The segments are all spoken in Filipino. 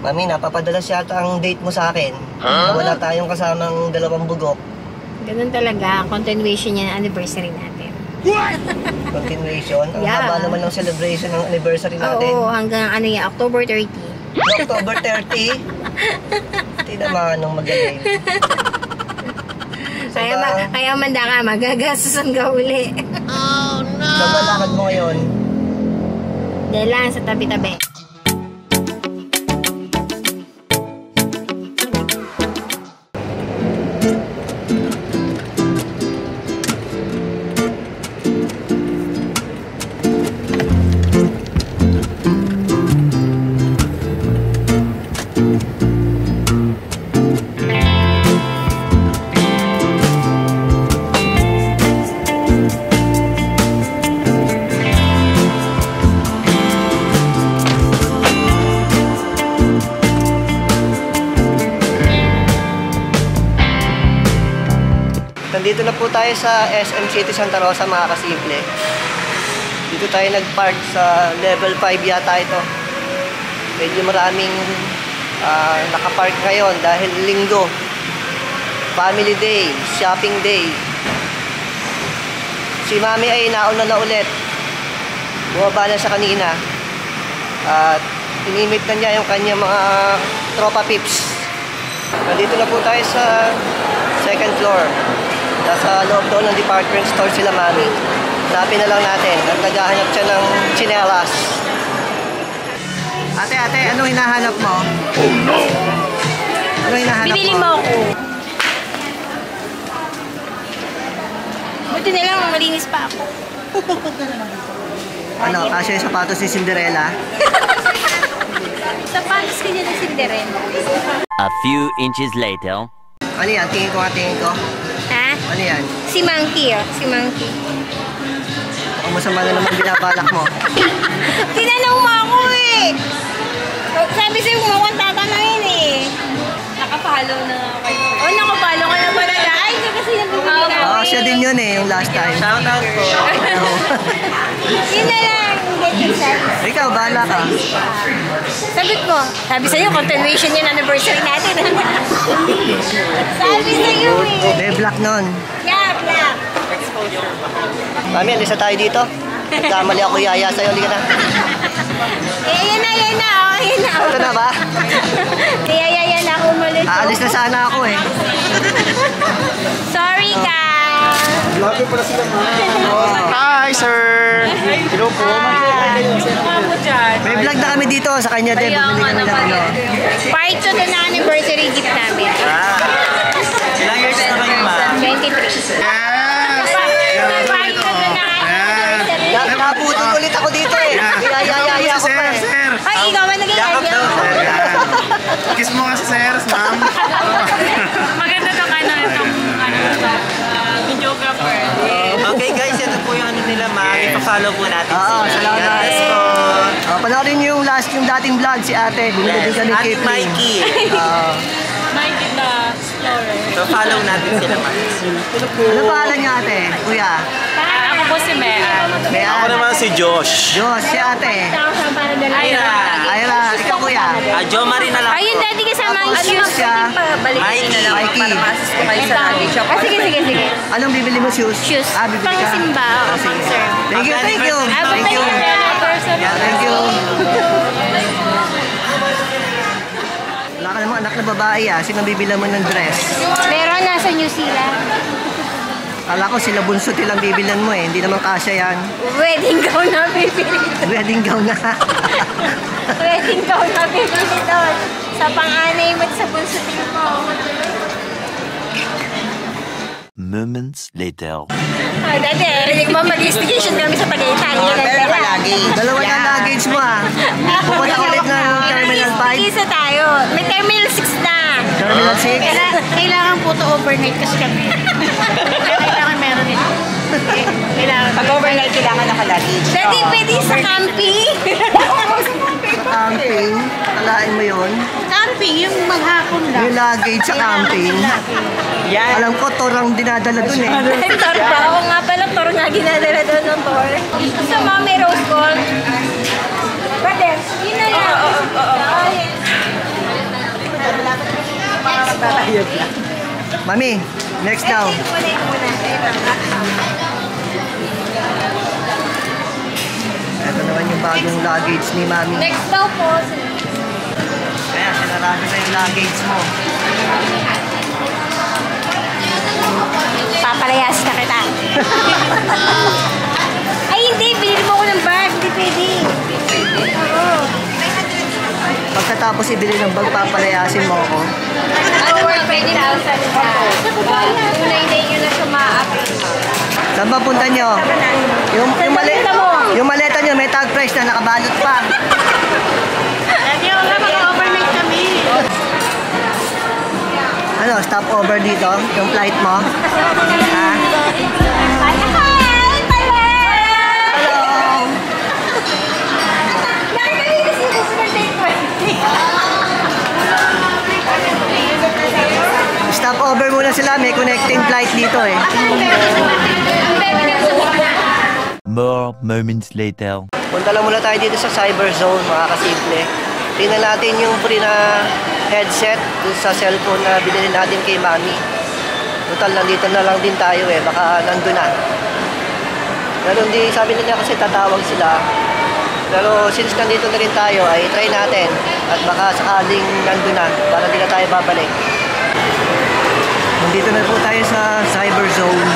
Mami, napapadalas yata ang date mo sa akin. Wala tayong kasamang dalawang bugok. Ganun talaga. Continuation niya ng anniversary natin. Continuation? Ang Yeah. haba naman ng celebration ng anniversary natin. Oo, hanggang ano yan, October 30. October 30? Hindi naman nung magaling. Kaya manda ka, magagastusan ka uli. Oh no! Saan ba lakad mo ngayon? Dahil lang sa tabi-tabi. Nandito na po tayo sa SM City Santa Rosa, mga kasimple. Dito tayo nag-park sa level 5 yata ito. Medyo maraming nakapark ngayon dahil linggo. Family day, shopping day. Si Mami ay nauna na ulit. Bumaba na sa kanina. At inimit na niya yung kanyang mga tropa pips. Nandito na po tayo sa second floor. Nasa loob doon ng department store sila Mami. Hanapin na lang natin. At naghahanap siya ng tsinelas. Ate, anong hinahanap mo? Oh no! Anong hinahanap Binili mo? mo ako. Buti na lang, malinis pa ako. Ano, kasya yung sapatos ni Cinderella? Sapatos ka niya ng Cinderella. A few inches later. Ano yan? Tingin ko. Ha? Ano yan? Si Monkey, oh. Si Monkey. Ang masama na naman binabalak mo. Tinanong mo ako eh. Sabi sa'yo, kumakanta ka na yun eh. Nakapalo na kayo. Oh, nakapalo ka na pala. Ay, siya kasi nabibili namin. Oo, siya din yun eh, yung last time. Shout out po. Yun na lang. Get yourself. Ikaw, bahala ka. Sagot mo. Sabi sa'yo, continuation yung anniversary natin. Sabi sa'yo eh. May black nun. Yeah, black. Mami, alis na tayo dito. Kamali ako yaya sa'yo, halika na. Yan na. Oh, yan na. Ito na ba? Yan na ako umalis. Aalis na sana ako eh. Sorry ka. Hi, sir! Hello po. May vlog na kami dito sa kanya din. Bumili kami ng ano. Part 2 to na anniversary gift namin. Ilang years na kayo, ma? 23. Yes! Part 2 to na anniversary. Naputol ulit ako dito eh. Yaya ko pa eh. Sir! Ay, ikaw ba naging Yakap idea daw, mo? sir. Kiss mo kasi, sir, ma'am. Maganda to itong videographer. Okay guys, ito po yung ano nila, ma. Ipa-follow po natin. Oo, salamat. God bless po. Panoorin niyo yung dating vlog si ate. Bumili din kami Ate kay Mikey. Mikey the Explorer. So follow natin sila, ma. Ano pangalan niya ate? Kuya? Ako po si Mea. Ako naman si Josh. Diyos, si ate. Ayra, ikaw kuya. Jo Marie na lang. Ayun, dati kasama ang shoes. Siya. Mikey. Sige. Anong bibili mo shoes? Shoes. Bibili Pang ka. simba. Oh, sige. Sir. Thank you. Thank you. Thank you. Wala ka namang anak na babae Sino bibila mo ng dress? Meron nasa New Zealand. Kala ko sila bunso tilang bibilan mo Hindi naman kasya yan. Wedding gown na bibili. Wedding gown na. Wedding gown na bibili doon. Sa pang-anay mo at sa bunsutin mo. Moments later. Dati, rinig mo mag-investigation kami sa Tagaytay. Dalawa na luggage mo Pupunta ulit ng Terminal 5. Isa tayo. May Terminal 6 na. Terminal 6. Kailangan po to overnight kasi kami. Kailangan meron ito. Pag-overnight, kailangan naka-luggage. Dati pwede sa camping. Camping. Alain mo yun. Camping, yung maghapon lang. Yung luggage sa camping. Yan. Alam ko, torang dinadala dun Tor ba? Oo nga pala, tor nga ginadala doon ng tor. Sa Mami Rose Gold. Brother, yun na lang. Mami, next daw. Ito naman yung bagong luggage ni Mami. Next daw po. Kaya sinarado na yung luggage mo. Papalayas na kita. Ay, hindi. Binili mo ko ng bag. Hindi pwede. Oo. Pagkatapos ibili ng bag, papalayasin mo ako. Ano worth 20,000 na. Unay-day nyo na sumaapin. Saan ba punta nyo? Yung maleta nyo, may tag price na nakabalot pa. Mag-overnight kami. Ano, stop over dito? Yung flight mo? Ha? Hello! Stop over muna sila, may connecting flight dito eh. More moments later. Punta lang muna tayo dito sa Cyber Zone, mga kasimple. Tingnan natin yung free na headset dun sa cellphone na binili natin kay Mami. Total, nandito na lang din tayo eh, baka nandun na. Pero hindi, sabi nila kasi tatawag sila. Pero since nandito na rin tayo, ay try natin. At baka sakaling nandun na, para hindi na tayo babalik. Nandito na po tayo sa Cyber Zone.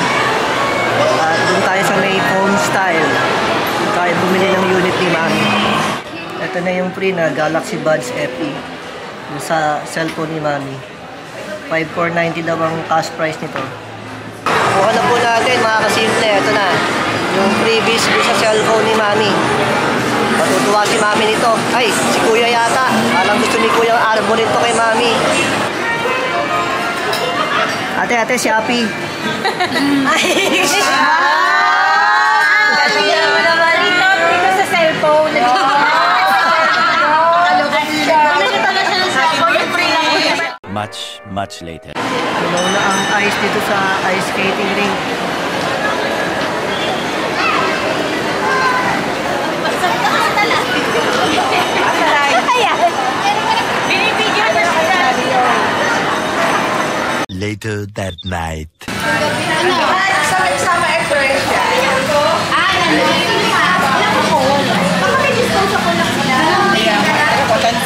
At doon tayo sa may phone style. Doon tayo bumili ng unit ni Mami. Ito na yung free na Galaxy Buds FE. Yung sa cellphone ni Mami. 5,490 daw ang cash price nito. Kuha na po natin mga kasimple. Ito na. Yung freebies doon sa cellphone ni Mami. Matutuwa si Mami nito. Ay, si Kuya yata. Alang gusto ni Kuya Arbo nito kay Mami. Ate, si Happy. Dito sa cellphone. Much later. Tunaw na ang ice dito sa ice skating rink. Later that night.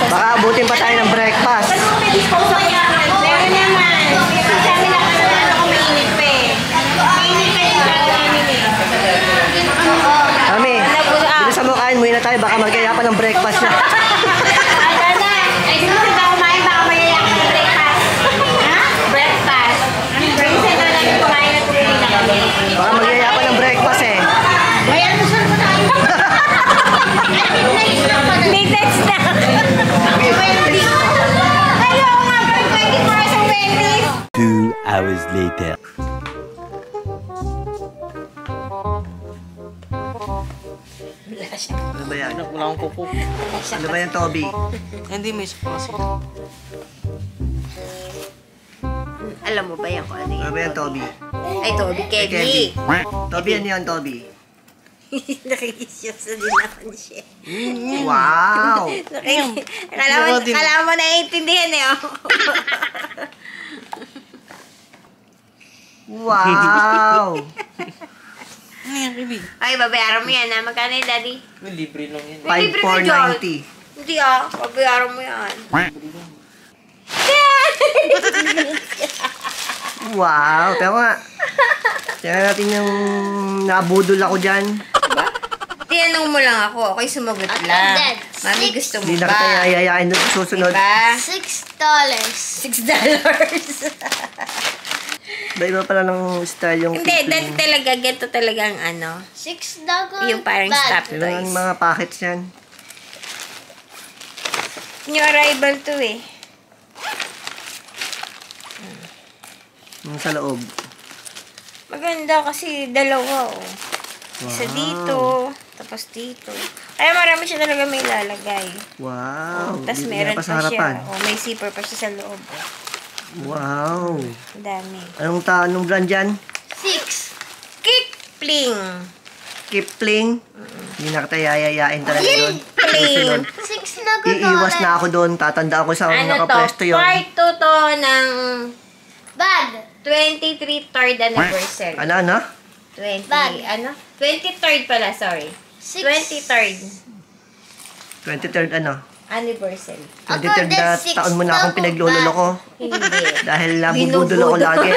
Baka abutin pa tayo ng breakfast. Meron naman. Sabi na ako mainit pa eh. Mainit pa yung bag namin eh. Mami, bilisan mo kain, muwi na tayo. Baka magkaya pa ng breakfast na. Aga na. Ay, sumunod ako kumain. Baka mayayak ng breakfast. Ha? Breakfast. Breakfast na lang yung kumain at uwi na kami. Baka magkaya pa ng breakfast eh. Bayan mo saan mo tayo? Midnight snack. Ayaw nga. 24 hours ang Wendy's. 2 hours later. Ano ba yan? Wala akong kuko. Ano ba yan, Toby? Hindi, may sponsor. Alam mo ba yan kung ano Ano ba yan, Toby? Ay, Toby, Kevin. Toby, ano yan, Toby? Nakikisyosa din naman siya. Wow! Kala mo naiintindihan eh. Oh. Wow! Ay, babayaran mo yan ha. Magkano yun, Daddy? Libre lang yan. 5,490. Hindi ah. Babayaran mo yan. Wow! Pero nga, tingnan natin yung nabudol ako dyan. Tinanong mo lang ako. Ako'y sumagot lang. Mami, gusto mo Hindi na ba? kita yayayain doon sa susunod. Diba? $6. Iba pala ng style yung Hindi, dati talaga, ganito talaga ang ano. $6 Yung parang stop Iba toys. yung mga packets yan. New arrival to eh. Yung sa loob. Maganda kasi dalawa oh. Isa dito, tapos dito. Kaya marami siya talaga may lalagay. Wow! Tapos Dito meron na pa sa siya. harapan. Oh, may zipper pa siya sa loob. Oh. Wow! Ang dami. Anong brand yan? 6. Kipling. Kipling? Hindi na kita yayayain talaga doon. Kipling. Susunod. 6 iiwas na ako doon. Tatandaan ko sa Ano nakapwesto to? yun. Part 2 to ng Bag. 23rd anniversary. Ano? 20, Bag. ano? 23rd pala, sorry. 23rd 23rd ano? anniversary. 23rd na Ako, taon mo na akong the pinaglulolo ko. Hindi. Dahil nabubudol ako lagi.